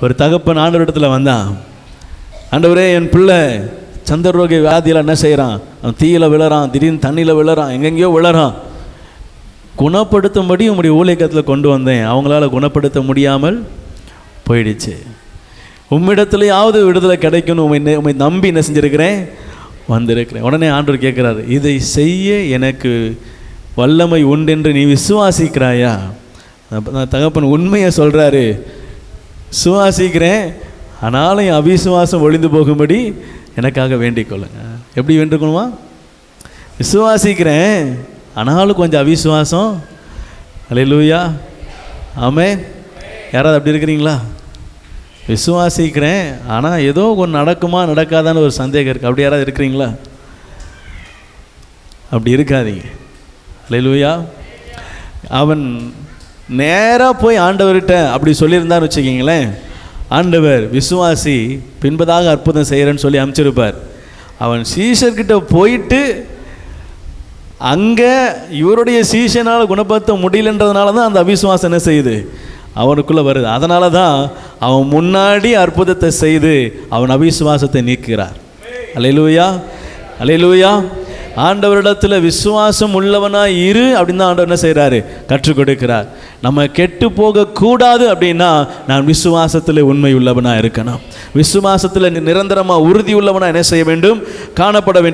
ஒரு தகப்பன் ஆண்டவரிடத்தில் வந்தான். ஆண்டவரே, என் பிள்ளை சந்திரரோக வியாதியில் என்ன செய்கிறான்? அவன் தீயில் விழறான், திடீர்னு தண்ணியில் விழறான், எங்கெங்கேயோ விழறான். குணப்படுத்தும்படி உங்களுடைய ஊழியத்தில் கொண்டு வந்தேன், அவங்களால குணப்படுத்த முடியாமல் போயிடுச்சு. உம்மிடத்துலையாவது விடுதலை கிடைக்கணும் உண்மை நம்பி என்ன செஞ்சுருக்கிறேன், வந்திருக்கிறேன். உடனே ஆண்டவர் கேட்குறாரு, இதை செய்ய எனக்கு வல்லமை உண்டென்று நீ விசுவாசிக்கிறாயா? தகப்பன் உண்மையை சொல்கிறாரு, விசுவாசிக்கிறேன், ஆனாலும் என் அவிசுவாசம் ஒழிந்து போகும்படி எனக்காக வேண்டிக் கொள்ளுங்க. எப்படி வேண்டிக்கணுமா? விசுவாசிக்கிறேன், ஆனாலும் கொஞ்சம் அவிசுவாசம். அல்லேலூயா, ஆமென். யாராவது அப்படி இருக்கிறீங்களா? விசுவாசிக்கிறேன், ஆனால் ஏதோ ஒன்று நடக்குமா நடக்காதான்னு ஒரு சந்தேகம் இருக்குது. அப்படி யாராவது இருக்கிறீங்களா? அப்படி இருக்காதீங்க. அல்லேலூயா. அவன் நேராக போய் ஆண்டவர்கிட்ட அப்படி சொல்லியிருந்தான்னு வச்சுக்கிங்களேன், ஆண்டவர் விசுவாசி பின்பதாக அற்புதம் செய்கிறேன்னு சொல்லி அனுப்பிச்சிருப்பார். அவன் சீஷர்கிட்ட போயிட்டு அங்கே இவருடைய சீஷனால் குணப்படுத்த முடியலன்றதுனால தான் அந்த அவிசுவாசம் என்ன செய்யுது, அவனுக்குள்ளே வருது. அதனால தான் அவன் முன்னாடி அற்புதத்தை செய்து அவன் அவிசுவாசத்தை நீக்குகிறார். அல்லேலூயா, அல்லேலூயா. ஆண்டவரிடத்தில் விசுவாசம் உள்ளவனாக இரு அப்படின்னு தான் ஆண்டவர் என்ன செய்கிறாரு, கற்றுக் கொடுக்கிறார். நம்ம கெட்டு போகக்கூடாது அப்படின்னா நான் விசுவாசத்தில் உண்மை உள்ளவனாக இருக்கணும். விசுவாசத்தில் நிரந்தரமாக உறுதி உள்ளவனாக என்ன செய்ய வேண்டும், காணப்பட வேண்டும்.